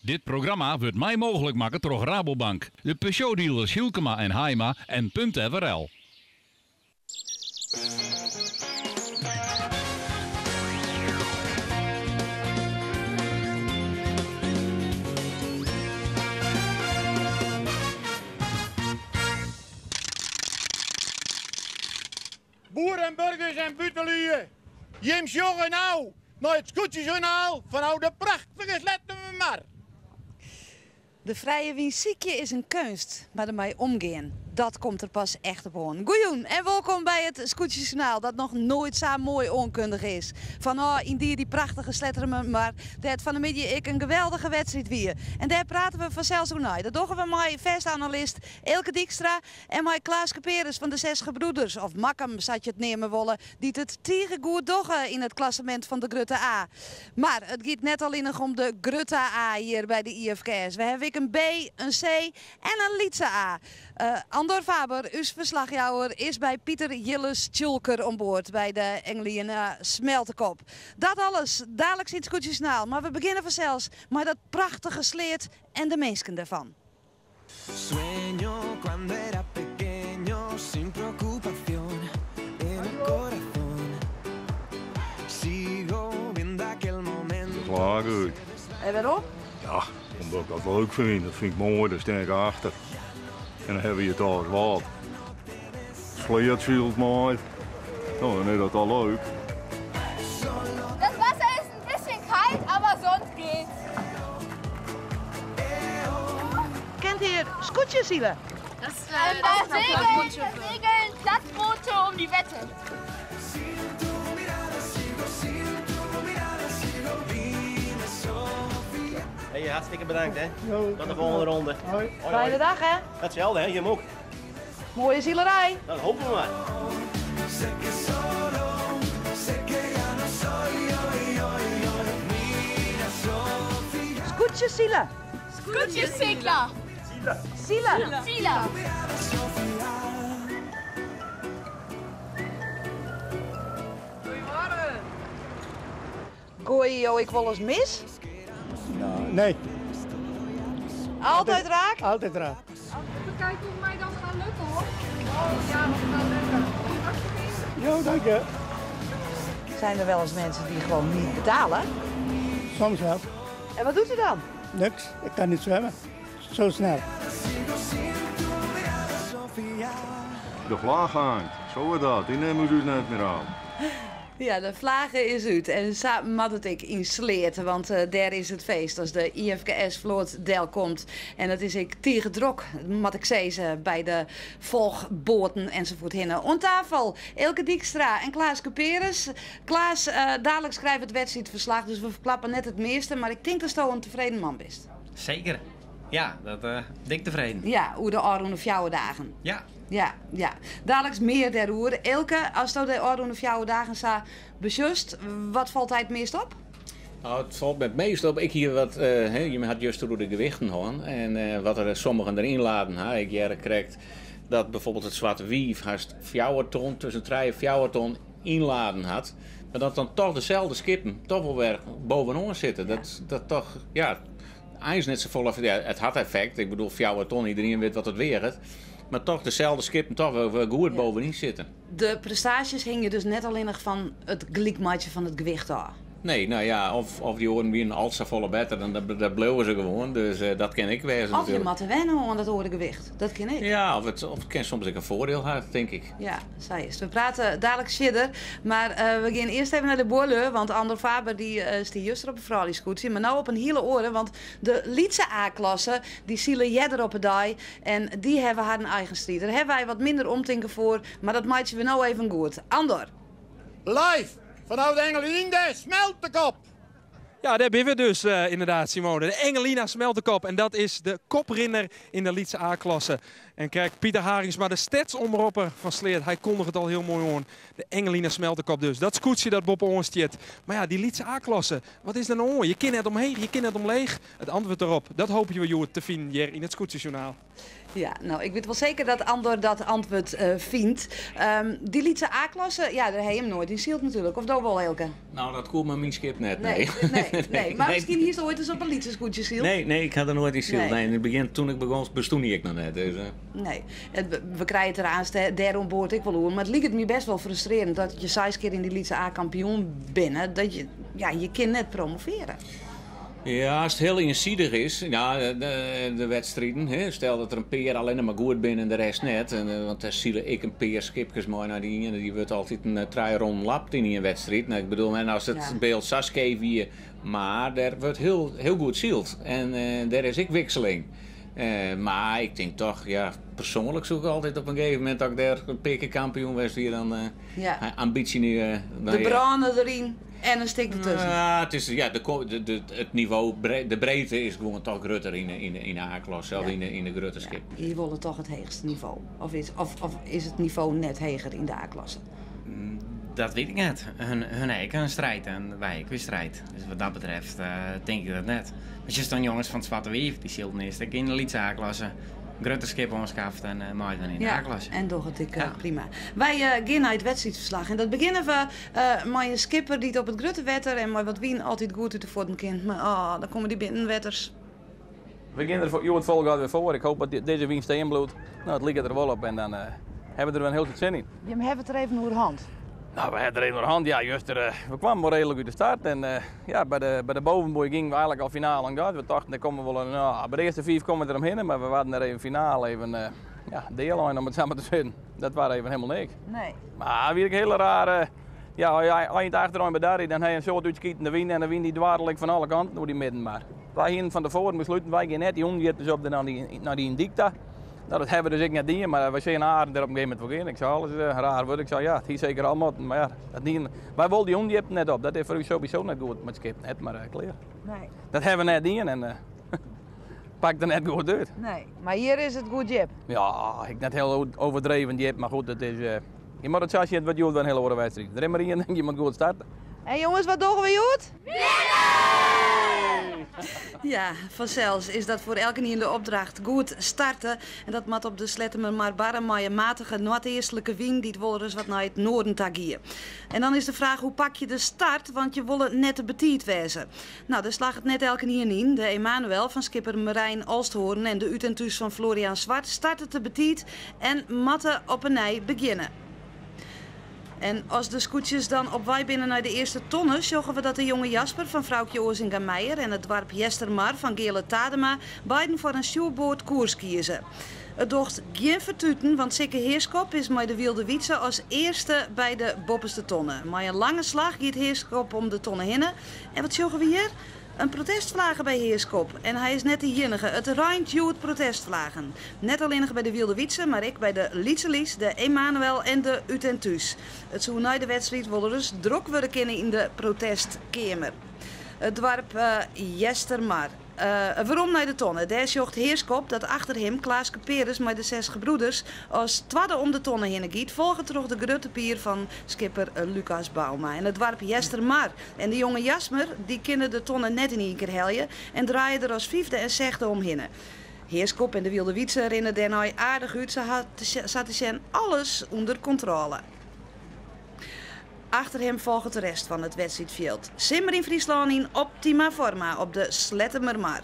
Dit programma wordt mij mogelijk maken door Rabobank, de Peugeot-dealers Hielkema en Haima en .nl. Boeren en burgers en butelieën, James Jong en nou, naar het Scootjesjournaal vanuit de prachtige Slettenmar. De vrije wienziekje is een kunst, maar ermee omgaan, dat komt er pas echt op aan. Goejoen en welkom bij het Scootjesjournaal dat nog nooit zo mooi onkundig is. Van in die prachtige Slettermen, maar dat van de middag ik een geweldige wedstrijd weer. En daar praten we vanzelfs over na. Dat doen we met verstanalist Elke Dijkstra en met Klaas Peres van de Zes Gebroeders. Of Makkem, zat je het nemen willen, die het goed doggen in het klassement van de Grutte A. Maar het gaat net alleen nog om de Grutte A hier bij de IFKS. We hebben een B, een C en een Lietse A. Andor Faber, uw verslagjouwer, is bij Pieter Jilles Tjulker aan boord bij de Engelina Smeltekop. Dat alles, dadelijk in het Scootjesjournaal. Maar we beginnen vanzelfs met dat prachtige sleet en de mensen daarvan. Sueño cuando era pequeño sin preocupación en el corazón. Sigo viendo aquel momento. Dat is laag uit. En waarom? Ja, omdat ik dat leuk vind. Dat vind ik mooi, daar sta ik achter. En dan hebben we het al wat. Sleet viel mooi. Nou, dan is dat al leuk. Das Wasser ist ein bisschen kalt, aber sonst geht's. Kent hier scootjeszielen? Das segeln Platzboote um die Wette. Hey, hartstikke bedankt hè. Tot de volgende ronde. Hoi. Fijne dag hè? Hetzelfde hè, je hem ook. Mooie zielerij. Dat hopen we maar. Scootjeszielen. Scootjessegler. Zielen. Zieler. Gooi je ik wel eens mis? Nee, Altijd raak? altijd raar. Even kijken hoe mij dan gaat lukken hoor. Oh ja, dat gaat lukken. Ja, dank je. Zijn er wel eens mensen die gewoon niet betalen? Soms wel. En wat doet u dan? Niks, ik kan niet zwemmen. Zo snel. De vlag hangt. Zo is dat. Die nemen we net meer aan. Ja, de vlagen is uit. En samen had het ik in Sleert, want daar is het feest als de IFKS Vloot Del komt. En dat is ik tegendrok, moet ik zeggen, bij de volgboten enzovoort hinnen. On tafel, Elke Dijkstra en Klaas Peres. Klaas, dadelijk schrijft het wedstrijdverslag, dus we verklappen net het meeste. Maar ik denk dat je een tevreden man bent. Zeker. Ja, dat dik tevreden. Ja, hoe de Aroen of jouw dagen. Ja. Ja. Dadelijk meer daarover. Elke, als je de Aroen of jouw dagen sa besjust, wat valt hij het meest op? Nou, het valt me het meest op. Ik hier wat, je had juist door de gewichten hoor. En wat er sommigen erin laden, ik jaren krijgt dat bijvoorbeeld het zwarte wief haast 4 ton, tussen 3 en 4 ton inladen had. Maar dat dan toch dezelfde skippen toch wel weer bovenaan zitten. Dat toch, ja, eens net zo vol. Ja, het had effect. Ik bedoel, 4 ton, iedereen weet wat het weer is. Maar toch dezelfde skippen toch wel goed bovenin zitten. De prestaties hingen dus net alleen nog van het gelijkmaatje van het gewicht af. Nee, nou ja, of die horen weer een alsa volle beter, dan dat bleven ze gewoon. Dus dat ken ik wezen Of je natuurlijk. moet wennen aan dat hoorde gewicht. Dat ken ik. Ja, of het kan soms ook een voordeel hebben, denk ik. Ja, zo is het. We praten dadelijk verder, maar we gaan eerst even naar de bolle, want Andor Faber die is die juster op een vrouwelijkscootje, maar nou op een hele oren, want de Lietse A-klasse, die zielen jeder op een dag en die hebben haar een eigen strijd. Daar hebben wij wat minder omtinken voor, maar dat maatje we nou even goed. Andor. Live vanuit Engelina Smeltekop. Ja, daar ben we dus inderdaad, Simone. De Engelina Smeltekop. En dat is de koprinner in de Lietse A-klasse. En kijk, Pieter Haringsma, de stadsomropper van Sleert. Hij kondigt het al heel mooi aan. De Engelina Smeltekop dus. Dat scootje dat Bob onstiet. Maar ja, die Lietse A-klasse. Wat is er nou aan? Je kent het omheen, je kent het omleeg. Het antwoord erop, dat hopen we te vinden hier in het Scootjesjournaal. Ja, nou, ik weet wel zeker dat Andor dat antwoord vindt. Die Lietse A-klasse, ja, daar heb je hem nooit in zielt natuurlijk. Of dat wel, Elke? Nou, dat komt met mijn skip net, nee. Nee. Maar misschien hier ooit eens op een Lietse scootje zielt? Nee, ik had er nooit in zielt. Nee. Nee, in het begin, toen ik begon, bestond ik nog net. Dus, Nee, we krijgen het eraan, daar on boord ik wel hoor. Maar het lijkt me best wel frustrerend dat je 6 keer in die Lietse A-kampioen bent. Dat je kan net promoveren. Ja, als het heel eenzijdig is, ja, de wedstrijden. Hè, stel dat er een peer alleen maar goed binnen en de rest net. Want daar zie ik een peer skipjes mooi naar die en die wordt altijd een 3 ronde lapt in een wedstrijd. Nou, ik bedoel, en als het beeld Saskia weer, maar daar wordt heel goed zield. En daar is ik wisseling. Maar ik denk toch, ja, persoonlijk zoek ik altijd op een gegeven moment dat ik daar een peer kampioen was hier dan ambitie nu. De branen erin. En een stik ertussen. Het is, het niveau, de breedte is gewoon toch groter in de A-klasse, zelfs in de grote schip. Ja, hier willen toch het hoogste niveau? Of is het niveau net hoger in de A-klasse? Dat weet ik net. Hun eigen een strijd en wij ook weer strijd. Dus wat dat betreft denk ik dat net. Maar je dan jongens van het Zwarte Wief, die zilten eerst in de Lietse A-klasse. Grote skip onskaft en mooi dan in de A-klasse. En toch het prima. Wij gaan naar het wedstrijdverslag. En dat beginnen we met een skipper die het op het grote wetter en met wat wien altijd goed uit de voeten kind. Maar dan komen die binnenwetters. We beginnen er voor het volgende weer voor. Ik hoop dat deze wien steen bloedt. Nou, het ligt er wel op en dan hebben we er wel een heel veel zin in. Je hebt het er even over de hand. Nou, we hebben er even naar de hand. Ja, juist we kwamen wel redelijk uit de start. En bij de bovenboei gingen we eigenlijk al finale aan gehad. We dachten, er komen wel bij de eerste 5 komen we er omheen. Maar we hadden er even finale, even deel aan om het samen te zitten. Dat was even helemaal niks. Nee. Maar weer een hele rare... Ja, als je het achterin bij daar dan heb je een soort uitskietende wien. En dan wien die dwaardelijk van alle kanten door die midden. Maar wij hier van tevoren besloten, wij gaan net die omgekeerd op naar die dicta. Nou, dat hebben we dus ik net niet, maar we zien Arend er op een gegeven moment voor in. Ik zei, alles raar wordt. Ik zei, ja, het is zeker allemaal. Maar ja, dat niet, wij wilden die omgekeerd net op. Dat is voor u sowieso net goed met skip net, maar klaar. Nee. Dat hebben we net niet en pakt er net goed uit. Nee, maar hier is het goed jip. Ja, ik net heel overdreven jip, maar goed, het is... je moet het zelfs niet wat je doet van een hele hoge wedstrijd. Er is maar hier en je moet goed starten. Hé jongens, wat doen we goed? Ja, vanzelfs is dat voor elke in de opdracht goed starten. En dat moet op de Slettemer maar barren met een matige noordeestelijke wind die het wel eens wat naar het noorden tagiën. En dan is de vraag, hoe pak je de start? Want je wil net te betiet wezen. Nou, daar slag het net elke hier in. De Emanuel van skipper Marijn Olsthoorn en de Utentus van Florian Zwart starten te betiet en matten op een nij beginnen. En als de scootjes dan op wij binnen naar de eerste tonnen, zorgen we dat de jonge Jasper van vrouwtje Ozinga-Meijer en het dwarp Jestermar van Gele Tadema beiden voor een stuurboord koers kiezen. Het docht geen vertuten, want Sikke Heerskop is met de Wilde Wietse als eerste bij de bopperste tonnen. Maar een lange slag gaat Heerskop om de tonnen heen. En wat zorgen we hier? Een protestvlagen bij Heerskop. En hij is net de enige. Het Rijntjoet protestvlagen. Net alleen bij de Wilde Wietse, maar ik bij de Lietse Lies, de Emanuel en de Utentus. Het zou na de wedstrijd wel dus druk worden kennen in de protestkamer. Het dwarp Jestermar. Waarom naar de tonnen? Daar zocht Heerskop dat achter hem Klaaske Peres met de 6 gebroeders als tweede om de tonnen heen giet, volgen terug de grote pier van skipper Lucas Bauma. En het dwarp Jestermar en de jonge Jasmer die kunnen de tonnen net in één keer heljen en draaien er als 5e en 6e omheen. Heerskop en de Wilde Wietse rennen daarna aardig uit. Ze zaten alles onder controle. Achter hem volgt de rest van het wedstrijdveld. Simmer in Friesland in optima forma op de Slettemermar.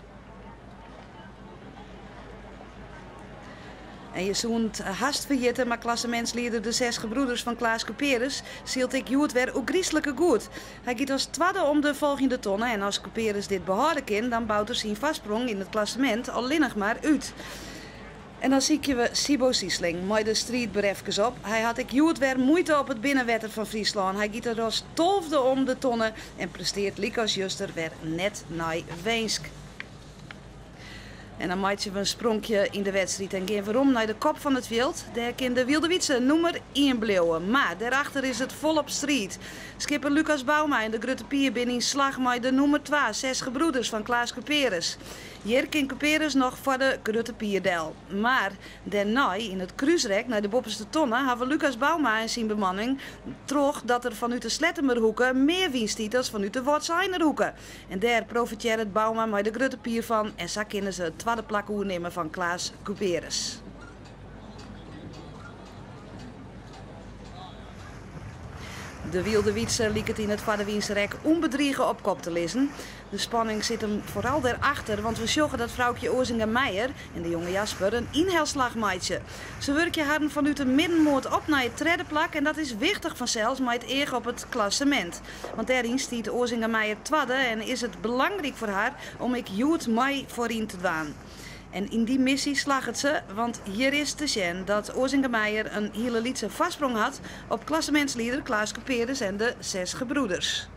En je zoent haast vergeten, maar klassementsleider de 6 gebroeders van Klaaske Peres zielt ik Joet weer ook griezelijke goed. Hij gaat als tweede om de volgende tonnen en als Peres dit behouden kan, dan bouwt er zijn vastsprong in het klassement alleen maar uit. En dan zie je Sibo Siesling, met de strijd berefkes op. Hij had ik Joet weer moeite op het binnenwetter van Friesland. Hij giet er als 12e om de tonnen en presteert Likas Juster weer net naar Weensk. En dan maakt je een sprongje in de wedstrijd en gaan we om naar de kop van het veld. Daar kan de Wilde Wietse nummer 1 blijven. Maar daarachter is het volop strijd. Skipper Lucas Bauma en de Grutte Pier binnen in slag met de nummer 2, 6 gebroeders van Klaaske Peres. Hier kan Couperus nog voor de Grote Pierdel. Maar daarna in het cruiserek naar de bopperste tonnen hebben Lucas Bouma en zijn bemanning terug dat er vanuit de Slettemerhoeken meer winst is dan vanuit de Wortseinerhoeken. En daar profiteert het Bouma met de Grote Pier van en zo kunnen ze het tweede plak nemen van Klaas Couperus. De Wilde Wietse liet het in het Vaderwienserek onbedriegen op kop te lezen. De spanning zit hem vooral daarachter, want we zorgen dat vrouwtje Ozinga-Meijer en de jonge Jasper een inhaalslag maatje. Ze werken haar vanuit de middenmoot op naar het derde plak en dat is wichtig vanzelfs met het eer op het klassement. Want daarin stiet Ozinga-Meijer tweede en is het belangrijk voor haar om ik Joet mij voorin te dwaan. En in die missie slag het ze, want hier is te zien dat Ozinga-Meijer een hele lietse vastsprong had op klassementsleider Klaas Couperus en de 6 gebroeders.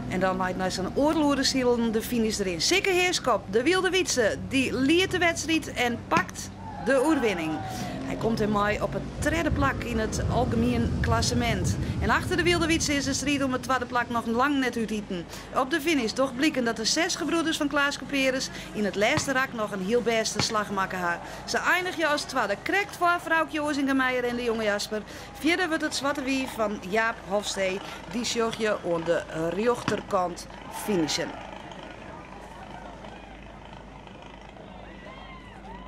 En dan maakt naar zijn oorloerdenzielen de finish erin. Sikke Heerskop, de Wilde Wietse, die liet de wedstrijd en pakt de oorwinning. Hij komt in mei op het derde plak in het algemeen klassement. En achter de Wilde Wietse is de strijd om het tweede plak nog lang net uithieten. Op de finish toch blikken dat de 6 gebroeders van Klaas Couperus in het laatste rak nog een heel beste slag maken haar. Ze eindigen als tweede. Krekt voor vrouwtje Ozinga-Meijer en de jonge Jasper. Vierde wordt het zwarte wief van Jaap Hofstee. Die zag je aan de rechterkant finishen.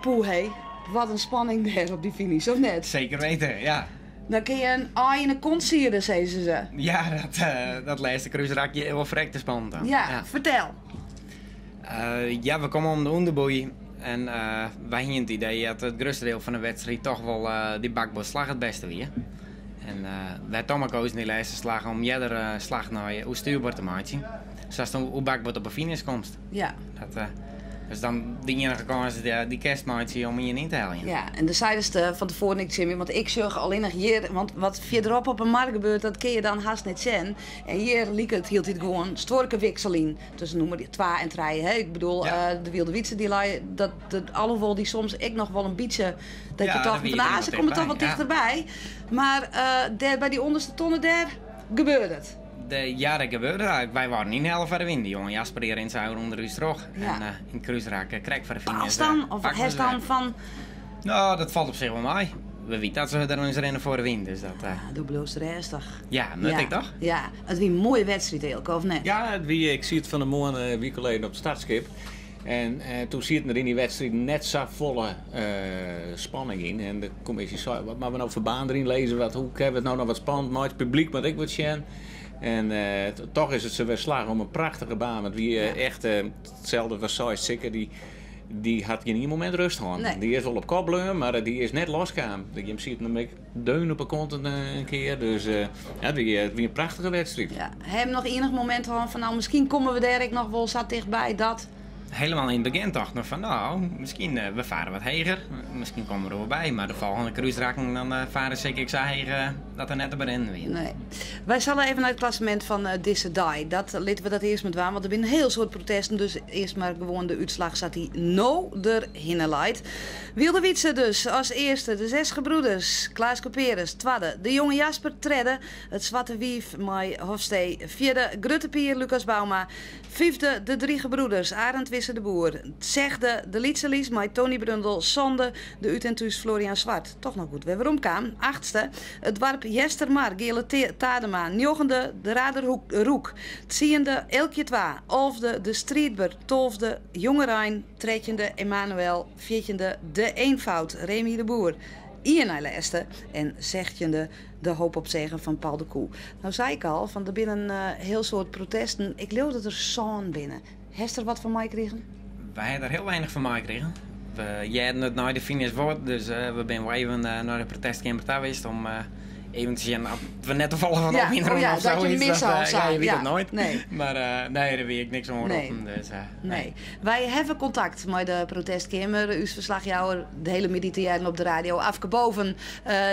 Poeh, hé. Wat een spanning daar op die finish, of net? Zeker weten, ja. Dan kun je een aai in de kont sieren, zeiden ze. Ja, dat laatste cruiserakje heel verrekte spannend aan. Ja, vertel. Ja, we komen om de onderboei. En wij hadden het idee dat het grootste deel van de wedstrijd toch wel die bakbootslag het beste weer. En wij hebben gekozen die laatste slag om jeder slag naar je stuurboord te maken. Zoals dan hoe bakboot op een finish komt. Ja. Dus dan de enige kans die kerstmaatje om je in te halen. Ja, en de zeiden van tevoren niks meer, want ik zag alleen nog hier, want wat verderop op een markt gebeurt, dat kun je dan haast niet zien. En hier liep het hield hij gewoon storke wikseling. Dus noemen die 2 en 3. Hè? Ik bedoel, de Wilde Wietse die lui, dat alhoewel die soms ik nog wel een beetje, dat je toch van ze komen toch wat dichterbij. Maar daar bij die onderste tonnen daar gebeurt het. Ja, dat gebeurde. Wij waren niet helft van de wind. Die jongen Jasper hier in zijn onder uur terug. Ja. En in het cruiseraak krijg voor de finish. Als dan? Of hij dan van... Nou, dat valt op zich wel mee. We weten dat ze er eens rennen voor de wind. Dus dat... doe bloos rustig. Ja, nuttig toch? Ja, het was een mooie wedstrijd Eelco, of net? Ja, ik zie het van de morgen week geleden op het startschip. En toen zie je er in die wedstrijd net zo volle spanning in. En de commissie zei, wat maar we nou voor baan erin lezen, hoe hebben we het nou nog wat spannend, maar het publiek wat ik wat zien. En toch is het ze weer slagen om een prachtige baan. Want wie echt hetzelfde was zoals zeker, die had geen moment rust gehad. Nee. Die is wel op kop bleven, maar die is net losgegaan. Je ziet hem deun op een kont een keer. Dus die een prachtige wedstrijd. Ja. Hebben nog enig moment gehad van nou misschien komen we daar nog wel zo dichtbij dat... Helemaal in het begin dacht ik nog van nou, misschien we varen wat heger. Misschien komen we er wel bij. Maar de volgende cruiseraking dan varen zeker ik zo heger dat er net op rennen weer. Nee. Wij zullen even naar het klassement van Disse Dai. Dat laten we dat eerst met waan, want er zijn een heel soort protesten. Dus eerst maar gewoon de uitslag zat hij erheen leidt. Wilde Wietse dus als eerste, de 6 gebroeders. Klaas Couperus, tweede. De jonge Jasper, tredde. Het zwarte wief, Mai Hofstee, vierde. Grote Pier, Lucas Bouma. Vijfde, de 3 gebroeders. Arend Wisse de Boer. Zegde, de Lietselies, Mai Tony Brundel. Zonde, de Utentuus Florian Zwart. Toch nog goed, we hebben omkaan. Achtste, het warp Jestermar, Gele Tadema. Negende, de Raderhoek Roek. Tiende, Elkje Twa. Elfde, de Strietber. Tolfde, Jonge Rijn. Trettende, Emmanuel. Veertjende, de Eenvoud, Remy de Boer. Ian Eileste en zegtjende de hoop op zegen van Paul de Koe. Nou zei ik al, van er binnen heel soort protesten. Ik leeuw dat er zo'n binnen. Heeft er wat van mij gekregen? Wij hebben er heel weinig van mij gekregen. Jij hebt het naar de finish woord, dus we zijn wel even naar de protestcamper geweest om even te zien of we net toevallig van opwinnen of dat je mis al ja, je weet het nooit. Nee. Maar nee, daar weet ik niks over nee. op. Dus, nee. Wij hebben contact met de protestkamer. Uw verslagjouwer de hele middag op de radio. Afke Boven,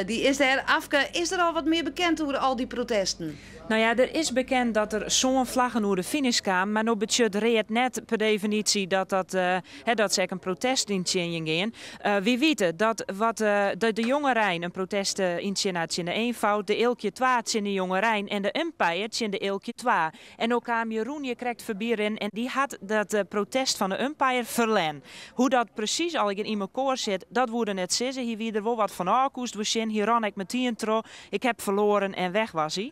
die is er. Afke, is er al wat meer bekend over al die protesten? Nou ja, er is bekend dat er zo'n vlaggen over de finish kwam. Maar nou betekent het net per definitie dat ze een protest in gaan. Wie weet dat de jonge Rijn een protest in de eenvoud de eelkje 2 in de jonge Rijn en de umpire in de eelkje 2. En ook kwam Jeroen, je krijgt verbier in en die had dat protest van de umpire verlen. Hoe dat precies al in mijn koor zit, dat woerde net zeggen. Hier wie er wel wat van aankoest. We zien hier ran ik met 10 tro. Ik heb verloren en weg was hij.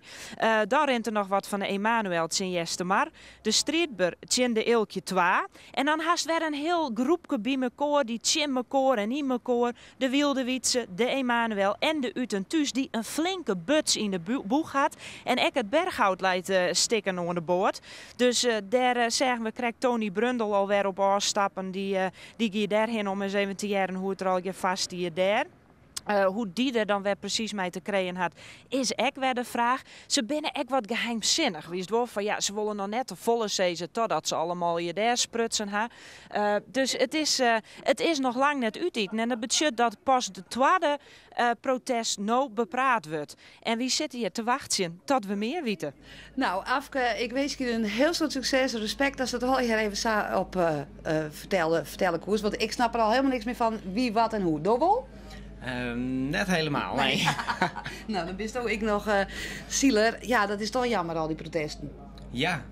Daar rent er nog wat van de Emanuel tjen Jestemar. De strijdber tjen de eelkje 2. En dan haast weer een heel groepje bij mijn koor. Die tjen mijn koor en in mijn koor. De Wilde Wietse, de Emanuel en de Utentuus. Die een flinke buts in de boeg had. En ik het Berghout leidt stikken onder de boord. Dus daar zeggen we, krijgt Tony Brundel alweer op afstappen. Die gaat daarheen om eens even te jaren hoe het er al je vast hier daar. Hoe die er dan weer precies mee te krijgen had, is ook weer de vraag. Ze binnen ook wat geheimzinnig. Wist wel van ja, ze willen nog net de volle season totdat ze allemaal je daar sprutsen. Dus het is nog lang net uiteten. En dat betekent dat pas de tweede protest nou bepraat wordt. En wie zit hier te wachten tot we meer weten? Nou, Afke, ik wens je een heel soort succes. Respect dat ze het al hier even op vertellen koers. Want ik snap er al helemaal niks meer van wie, wat en hoe. Dobbel? Net helemaal, nee. Nou, dan ben ik nog zieler. Ja, dat is toch jammer, al die protesten. Ja,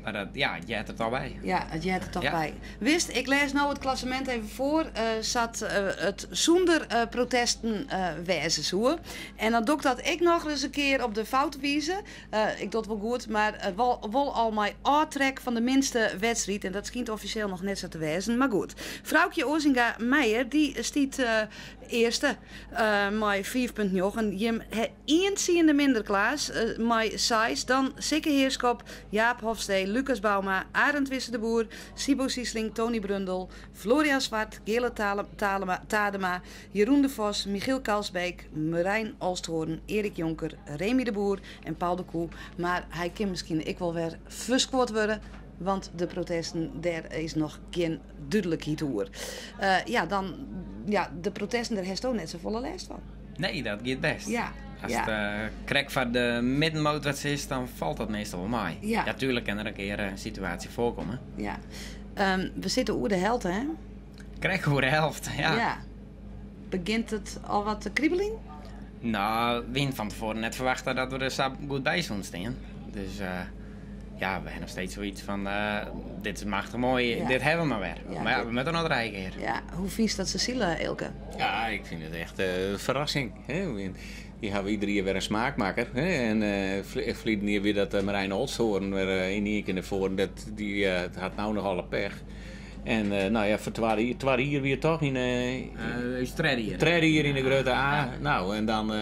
maar jij hebt het al bij. Ja, jij hebt het toch bij. Wist, ik lees nou het klassement even voor. Zat het zonder protesten wijzen zo. En dan doe ik dat ik nog eens een keer op de fout wijzen. Ik doe het wel goed, maar wel al mijn aantrek van de minste wedstrijd. En dat schijnt officieel nog net zo te wijzen. Maar goed. Vrouwtje Ozinga Meijer, die stiet eerste met 4,9. Je hebt eens in de minderklaas met 6. Dan Sikke Heerskop, Jaap Hofstee, Lucas Bauma, Arend Wisse de Boer, Sibo Siesling, Tony Brundel, Florian Zwart, Gele Tadema, Jeroen de Vos, Michiel Kalsbeek, Marijn Olsthoorn, Erik Jonker, Remy de Boer en Paul de Koe. Maar hij kan misschien ik wel weer versquat worden. Want de protesten, daar is nog geen duidelijkheid over. De protesten, daar heeft ook net zo volle lijst van. Nee, dat gaat best. Ja. Als het krek van de middenmoot wat is, dan valt dat meestal wel mee. Ja. Ja, tuurlijk kan er een keer een situatie voorkomen. Ja. We zitten over de helft, hè? Krek over de helft, ja. Begint het al wat te kriebeling? Nou, we hadden van tevoren net verwachten dat we er zo goed bij zouden staan. Dus we hebben nog steeds zoiets van, dit is machtig mooi, dit hebben we maar weer. Ja, maar we moeten nog 3 keer. Ja, hoe vies dat Cecile, Elke? Ja, ik vind het echt een verrassing. Hè? Die hebben iedere keer weer een smaakmaker. Hè? En vliegen hier weer dat Marijn Olsthoorn weer in één keer naar voren. Die had nou nog alle pech. En voor twaalf hier weer toch in... Treden hier in de grote A. Nou, en dan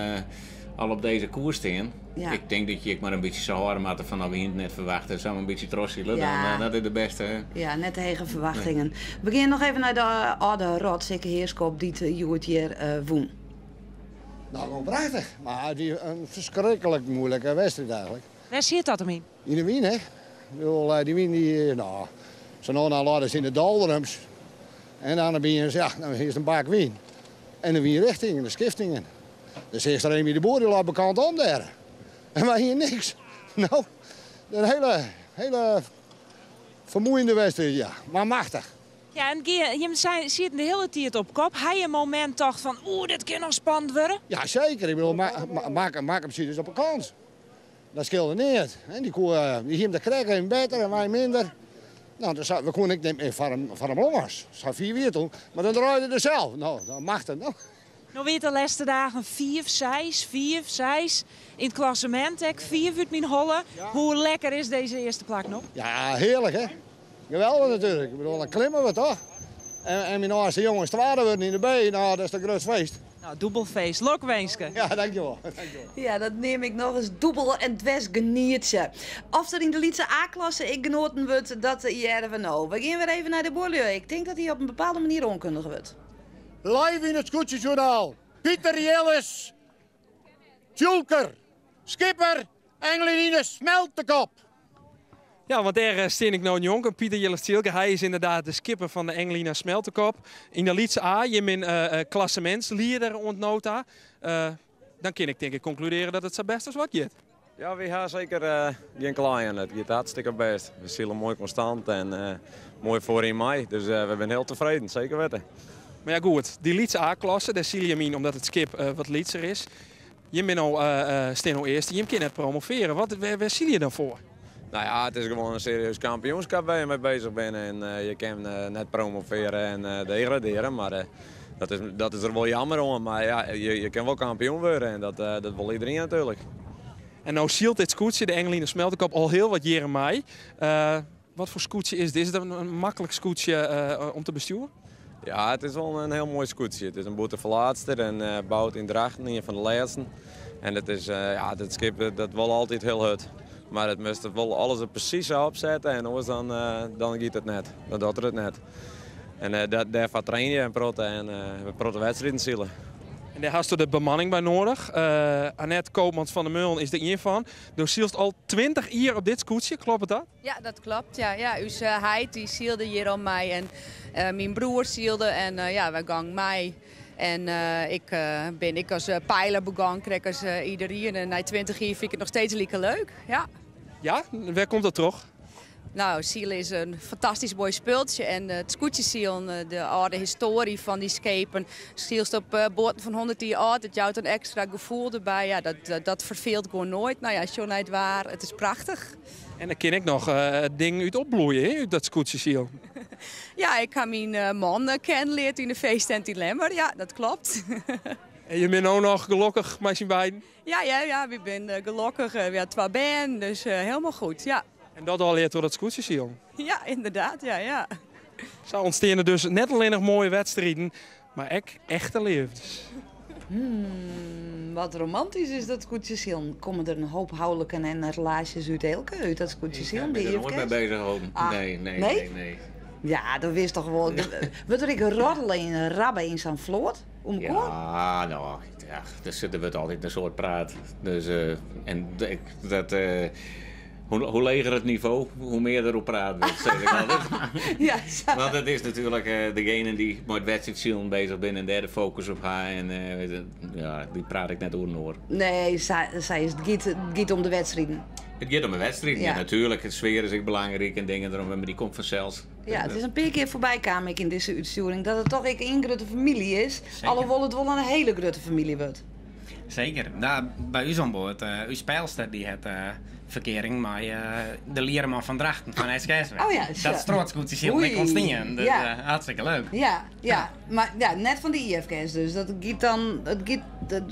al op deze koers staan. Ja. Ik denk dat je maar een beetje zo hard maakt van we net verwachten. Zou een beetje trossielen, dan dat is de beste. Hè? Ja, net tegen verwachtingen. Ja. We beginnen nog even naar de oude rot, Sikke Heerskop, die het hier woen. Nou, gewoon prachtig. Maar het is een verschrikkelijk moeilijke wedstrijd eigenlijk. Waar zit dat hem in? In de Wien, hè. Ik bedoel, die Wien, ze nou laten ze in de doldrums. En dan ben je, dan is een bak Wien. En de Wien richting, de Skiftingen. Dus is er Remy de Boer, die laat bekend om daar. En wij hier niks. Nou, een hele vermoeiende wedstrijd, ja. Maar machtig. Ja, en je ziet de hele tijd op kop. Hij een moment dacht van, dit kan nog spannend worden? Ja, zeker. Ik bedoel, maak hem dus op een kans. Dat scheelde niet. Die hem te krijgen beter en wij minder. Nou, we konden niet meer van hem los. Dat zou 4 weer doen. Maar dan draaide er zelf. Nou, dat mag het. Nou. Nou weet de laatste dagen 4, 6 in het klassement. 4 uit mijn holle. Ja. Hoe lekker is deze eerste plak nog? Ja, heerlijk hè. Geweldig natuurlijk. Ik bedoel, dan klimmen we toch. En mijn eerste jongens twaalf worden in de B. Nou, dat is een groot feest. Nou, dubbelfeest. Lokwenske. Ja, dankjewel. Ja, dat neem ik nog eens dubbel en dwes genietje. Of er in de Lietse A-klasse ik genoten wordt, dat jaren we nou. We gaan weer even naar de Borleo. Ik denk dat hij op een bepaalde manier onkundig wordt. Live in het Scootjesjournaal. Pieter Jellis, Tjulker, Skipper, Engeline Smeltekop. Ja, want daar steen ik nou jongen, Pieter Jellis-Tjulker. Hij is inderdaad de skipper van de Engelina Smeltekop. In de Lietse A, je bent klassementsleider ontnota. Dan kan ik denk ik concluderen dat het zo best is wat je. Ja, we hebben zeker geen klein. Het gaat hartstikke best. We zijn mooi constant en mooi voor in mei. Dus we zijn heel tevreden, zeker weten. Maar ja goed, die Lietse A-klasse, daar zie je omdat het skip wat Lietser is. Je bent al Steno eerste, je kan net promoveren. Waar zie je dan voor? Nou ja, het is gewoon een serieus kampioenschap waar je mee bezig bent. En je kan net promoveren en degraderen, maar dat is er wel jammer om. Maar ja, je kan wel kampioen worden en dat wil iedereen natuurlijk. En nou zielt dit scootje, de Engelina Smeltenkop, al heel wat jaren mee. Wat voor scootje is dit? Is het een makkelijk scootje om te besturen? Ja, het is wel een heel mooi scootje. Het is een boete verlaatster en bouwt in Drachten, een van de laatste. En het is, dat schip dat wel altijd heel hut. Maar het moest wel alles er precies opzetten en anders dan gaat het net. Dan doet het net. En daarvoor train je en we protten wedstrijden zielen. En daar had je de bemanning bij nodig. Annette Koopmans van der Meulen is er een van. Dus zielst al 20 jaar op dit scootje, klopt dat? Ja, dat klopt. Ja. Dus hij die zielde hier om mij en mijn broer zielde en wij gaan mij. En ik als pijler begon, kreeg als iedereen. En na 20 jaar vind ik het nog steeds leuk. Ja. Ja? Waar komt dat toch? Nou, zielen is een fantastisch mooi speeltje. En het scootjesielen, de oude historie van die schepen. Zielst op boten van 100 jaar oud, dat jouwt een extra gevoel erbij. Ja, dat verveelt gewoon nooit. Nou ja, schoonheid waar, het is prachtig. En dan kan ik nog dingen uit opbloeien, hè, uit dat scootjesiel. Ja, ik heb mijn man kennenleerd in de feesttent in Lemmer. Ja, dat klopt. En je bent ook nog gelukkig met z'n beiden? Ja, we zijn gelukkig. We hebben 2 benen, dus helemaal goed, ja. En dat al leert door dat scootjesiel? Ja, inderdaad, ja. Zo ontstaan er dus net alleen nog mooie wedstrijden, maar ook echte levens. Wat romantisch is dat scootjesiel. Komen er een hoop huwelijken en relaties uit elke uit dat scootjesiel? Ik ben er nooit mee bezig gehouden. Nee. Ja, dat wist toch wel. Wordt er roddelen en rabben in zo'n vloot? Ja, nou, er wordt altijd een soort praat. Dus, hoe lager het niveau, hoe meer erop praten. Dat zeg ik altijd. Ja, want het is natuurlijk degene die met wedstrijd bezig bent en daar de focus op gaat. En die praat ik net door. Nee, zij is het gaat om de wedstrijden. Het gaat om de wedstrijd, ja. Natuurlijk. Het sfeer is ook belangrijk en dingen erom, maar die komt vanzelf. Ja, het is een paar keer voorbij kwam ik in deze uitsturing dat het toch een grote familie is. Alhoewel het wel een hele grote familie wordt. Zeker. Nou, bij u aan boord, uw speelster die het verkering met de leerman van Drachten van SKS. Oh ja, dat is trots goed te zien met Constantijn. Dus hartstikke leuk. Ja. Maar ja, net van die IFK's dus. Dat gaat dan, het gaat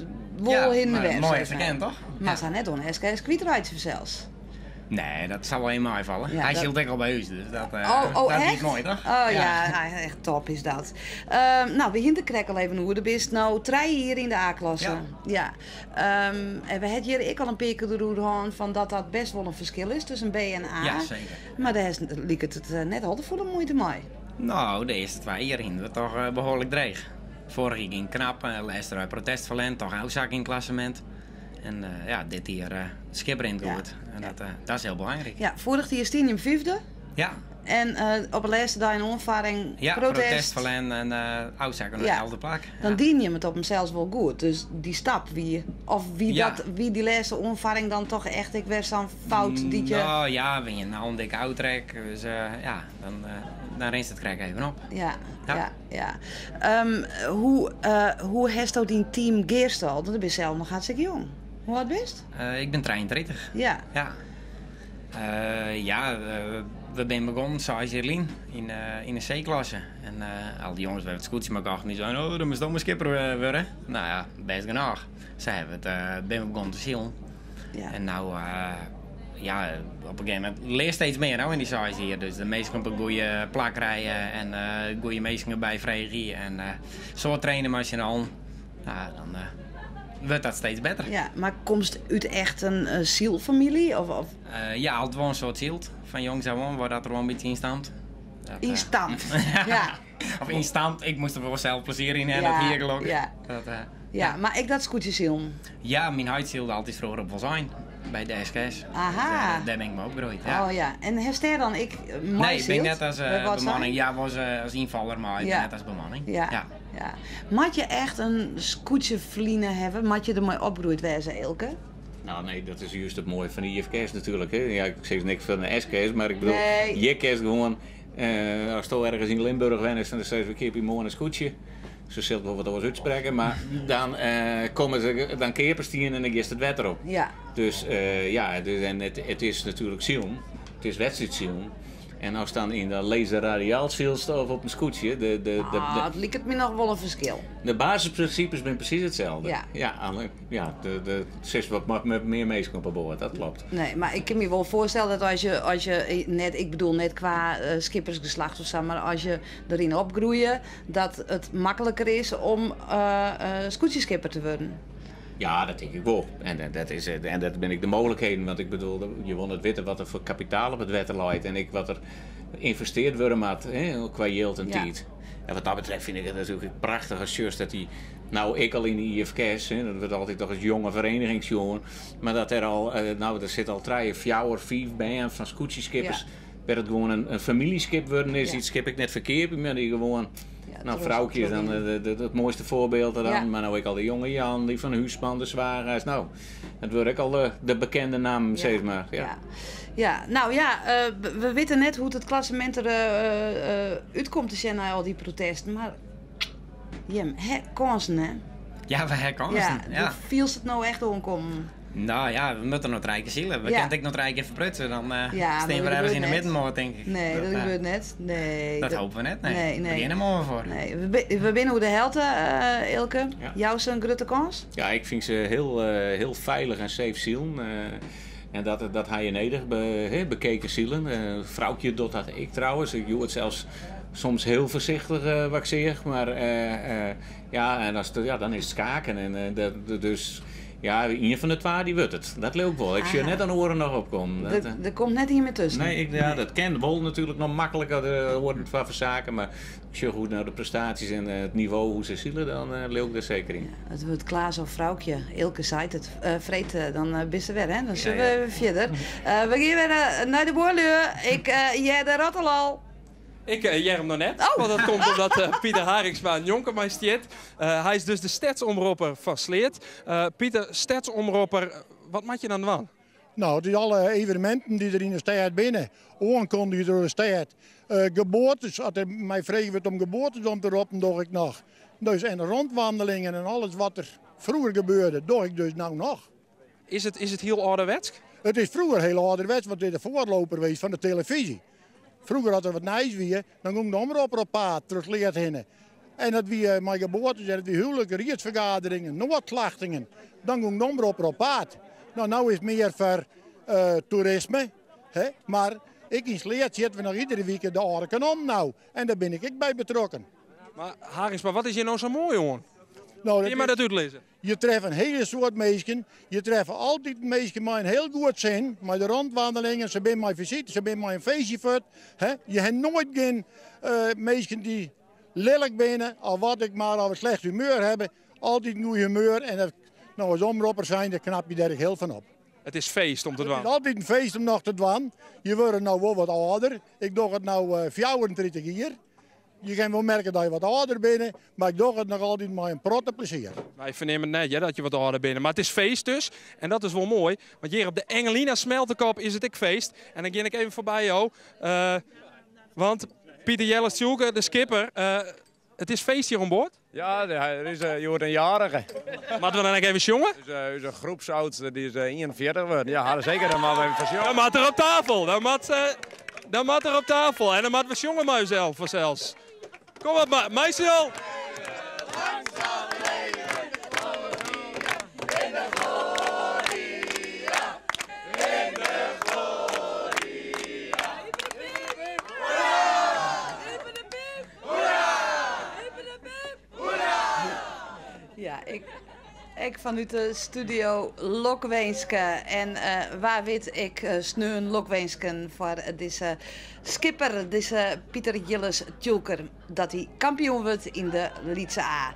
wel in de weg. Mooi gekend toch? Maar ze net doen SKS kwijtraadje zelfs. Nee, dat zal wel in mij vallen. Ja, hij ziet ook al bij u, dus dat echt? niet mooi, toch? Oh ja, echt top is dat. Nou, we hinten krek al even hoe. Er bent nou 3 hier in de A-klasse. Ja. En we hebben hier al een paar keer de roer gehad van dat best wel een verschil is tussen B en A. Ja, zeker. Maar daar liep het net altijd voor de moeite mee. Nou, de eerste 2 hierin was toch behoorlijk dreig. Vorig jaar ging knap, laatst uit protest verlend, toch uitzak in het klassement. En dit hier schipper in het goed. En dat is heel belangrijk. Ja, vorig jaar stond je in 5e. Ja. En op de laatste dag in onvaring protest verlend en uitzak op de 11e plek. Dan dien je het op hemzelf wel goed. Dus die stap wie die laatste onvaring dan toch echt ik werd zo'n fout die je... Nou ja, ben je nou een dikke uittrek. Dus dan rinst het krijg even op. Ja. Hoe heeft dat die team geerstal? Dan ben je zelf nog hartstikke jong. Hoe oud bist? Ik ben 33. Ja. We zijn begonnen, zoals Jerlien, in de C-klasse. En al die jongens hebben het scootje maar die zeiden, dan moest ook een skipper worden. Nou ja, best genoeg. Ze hebben het begonnen te zien. Ja. En nou, op een gegeven moment leer steeds meer nou in die size hier. Dus de meesten op een goede plak rijden en goede meesten bij vrije. En zo trainen als je dan, dan wordt dat steeds beter. Ja, maar komt uit echt een zielfamilie? Ja, altijd wel een soort ziel. Van jongs af aan, waar dat er wel een beetje in stamt. In stand, ja. Of in stand, ik moest er wel zelf plezier in hebben, hier geloof ik. Ja, maar ik dat scootjesiel. Ja, mijn huid zielde altijd vroeger op zijn bij de SKS. Aha. Dus, daar ben ik me opgegroeid. Ja. Oh ja, en heeft hij dan nee, ik ben net als bemanning. Ja, was als invaller, maar ik ben net als bemanning. Ja. Moet je echt een scootjevliene hebben? Moet je er mooi opgroeid wezen, Elke? Nou nee, dat is juist het mooie van de IFK's natuurlijk. Hè. Ja, ik zeg niks van de SK's, maar ik bedoel, je kerst gewoon, als je ergens in Limburg bent, dan steeds een keer mooi een scootje. Ze zullen wel wat over uitspreken, maar dan komen ze dan keerperstien en dan is het wetter op. Ja. Dus en het is natuurlijk zielen. Het is wedstrijd En als dan in de laser radiaal zielst of op een scootje. Het lijkt het me nog wel een verschil. De basisprincipes zijn precies hetzelfde. Ja. De zes wat meer meeskomt op boord, dat klopt. Nee, maar ik kan me wel voorstellen dat als je net, ik bedoel net qua schippersgeslacht of zo, maar als je erin opgroeit, dat het makkelijker is om scootjeskipper te worden. Ja, dat denk ik wel. En dat ben ik de mogelijkheden. Want ik bedoel, je wil het weten wat er voor kapitaal op het wetter lijkt. En wat er geïnvesteerd wordt qua yield en tijd. En wat dat betreft vind ik het natuurlijk prachtig als juist dat die... Nou, ik al in de IFK's, dat wordt altijd toch als jonge verenigingsjongen. Maar dat er al, er zit al 3, 4, 5 bij van scootjeskippers. Ja. Dat het gewoon een familieskip worden is. Iets skip ik net verkeerd, maar die gewoon... vrouwtje is dan het mooiste voorbeeld eraan. Ja. Maar nou ik al de jonge Jan, die van Huisman, de Zwaarhuis. Nou, het wordt ook al de bekende naam, zeg maar. We weten net hoe het klassement er uitkomt te zijn na al die protesten. Maar Jim, kansen hè? Ja, we hebben kansen. Hoe viel het nou echt omkomen? Nou ja, we moeten nog 3 keer zielen. We kunnen nog 3 keer verprutsen. Dan staan we ergens in de middenmoot, denk ik. Nee, dat gebeurt net. Nee, dat hopen we net. Nee. Daar beginnen we voor. Nee, we binnen hoe de helte, Ilke. Ja. Jouw zo'n grote kans? Ja, ik vind ze heel veilig en safe zielen. En dat hij je neder bekeken zielen. Vrouwtje doet dat ik trouwens. Ik doe het zelfs soms heel voorzichtig wat ik zeg. Maar en dan is het schaken. En dus... Ja, een van de 2 die wordt het. Dat leuk wel. Ik zie net aan de oren nog opkomen. Er komt net hier meer tussen. Nee, dat kent wel natuurlijk nog makkelijker de oren van zaken. Maar als je goed naar de prestaties en het niveau hoe ze zielen, dan leuk er zeker in. Ja, het wordt Klaas of vrouwtje. Ilke zei het. Vreet, dan bist er weer, hè? Dan zullen we verder. We gaan weer naar de boorleur. Jij de rattel al. Ik hem nog net, want dat komt omdat Pieter Haringsma een jonker mij stiert. Hij is dus de stadsomroeper van Sleert. Pieter, stadsomroeper, wat maak je dan van? Nou, het is alle evenementen die er in de stad binnen. Aankondigen door de stad. Geboortes, als er mij vragen wordt om geboortes om te roepen, doe ik nog. Dus en rondwandelingen en alles wat er vroeger gebeurde, doe ik dus nou nog. Is het heel ouderwets? Het is vroeger heel ouderwets, want het is de voorloper geweest van de televisie. Vroeger had er wat nijs weer, dan ging de omroeper op paard, terug leert heen. En dat wie mijn geboortes en dat wie huwelijken, riedsvergaderingen, noodslachtingen. Dan ging de omroeper op paard. Nou is het meer voor toerisme. Hè? Maar ik in Sleert zitten we nog iedere week de oude kanon nou. En daar ben ik bij betrokken. Maar Haringsma, wat is hier nou zo mooi, jongen? Nou, kun je mij dat uitlezen? Je treft een hele soort mensen. Je treft altijd mensen met een heel goed zin. Met de rondwandelingen, ze zijn mijn visite, ze zijn mijn feestje voor. Je hebt nooit geen mensen die lelijk binnen, al wat ik maar al een slecht humeur hebben. Altijd een goed humeur. En als omroeper zijn, daar knap je er heel van op. Het is feest om te doen. Het is altijd een feest om nog te doen. Je wordt nou wel wat ouder. Ik doe het nou 34 jaar. Je kan wel merken dat je wat ouder bent, maar ik doe het nog altijd met een protte plezier. Wij vernemen net dat je wat ouder bent, maar het is feest dus. En dat is wel mooi, want hier op de Engelina Smeltenkop is het ook feest. En dan ga ik even voorbij jou. Want Pieter Jelle-Tjoeke, de skipper, het is feest hier aan boord. Ja, er is je wordt een jarige. Moeten we dan even jongen? Dus een groepsoudste, die is 41 geworden. Ja, zeker, dan moeten we even jongen. Dan moet er op tafel, dan moet er op tafel. En dan moeten we jongen maar zelf vanzelfs. Kom op, meisje! Ja, ik vanuit de studio Lokweenske en waar weet ik sneun Lokweenske voor deze skipper, deze Pieter Jelle-Tjoeke, dat hij kampioen wordt in de Lietse A.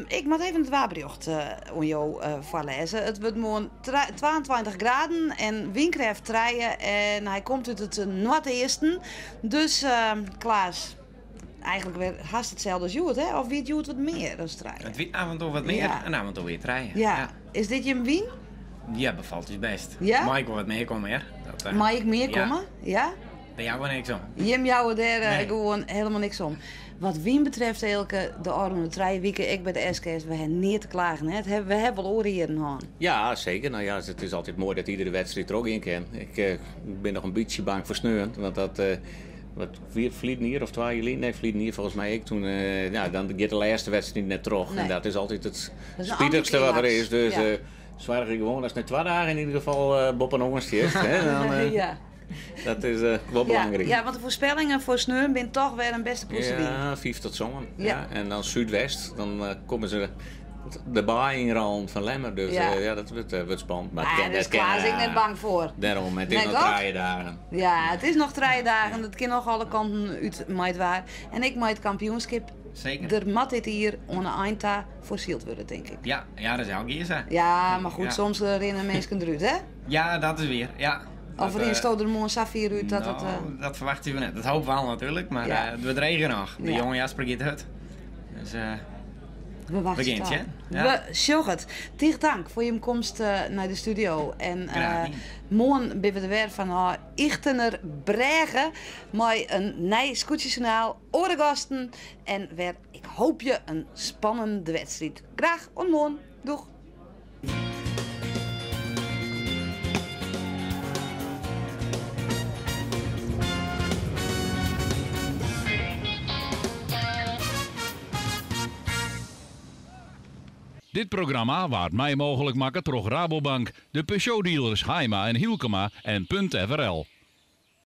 Ik moet even het waarbericht aan jou voorlezen. Het wordt morgen 22 graden en windkracht 3 en hij komt uit het noordesten. Dus Klaas, eigenlijk weer haast hetzelfde als Joet, hè? Of weet Joet wat meer dan strijden? Het weet af en toe wat meer en af en toe weer rijden. Ja. Is dit je wien? Ja, bevalt dus best. Ja? Mag ik wel wat meer komen, ja? Mag ik meer komen? Ja? Daar jou niks om. Jim jou daar gewoon helemaal niks om. Wat wien betreft, Elke, de Oranje 3 weken, ik bij de SKS, we hebben niet te klagen. Hè? We hebben wel oren hier aan. Ja, zeker. Nou ja, het is altijd mooi dat iedere wedstrijd er ook in kan. Ik ben nog een beetje bang voor sneeuwen, want dat... Vlieden hier of 2 jaar? Nee, Vlieden hier volgens mij. Ik toen, dan gaat de laatste wedstrijd net terug. Nee. En dat is altijd het spietigste wat er is. Dus zwaar ik gewoon als het 2 dagen in ieder geval Bob en Ongens is. Ja. Dat is wel belangrijk. Ja, want de voorspellingen voor sneeuw zijn toch weer een beste positie. Ja, 5 tot zomer. Ja. En dan Zuidwest, dan komen ze de baai in rand van Lemmer. Dus dat wordt spannend. Maar daar is Klaas ik net bang voor. Daarom, het is nog 3 dagen. Ja, het is nog 3 dagen. Dat kan nog alle kanten uit meid waar. En ik maak het kampioenschap. Zeker. Er mat dit hier onder Eindta voorzield worden, denk ik. Ja, dat is ook hier zo. Ja, maar goed, soms rennen mensen eruit, hè? Ja, dat is weer, ja. Of erin stoot er een Safir uit dat het... Dat verwachten we net. Dat hopen we al natuurlijk, maar het wordt regen nog. De jonge Jasper gaat het. Dus we wachten begint, het We zorgen het. Tig dank voor je komst naar de studio. En morgen ben we er weer van Ichtener Bregen. Met een nieuw scootjesjournaal, orengasten. En weer, ik hoop je, een spannende wedstrijd. Graag, on morgen. Doeg. Dit programma waard mij mogelijk maken door Rabobank, de Peugeot-dealers Heima en Hielkema en .frl.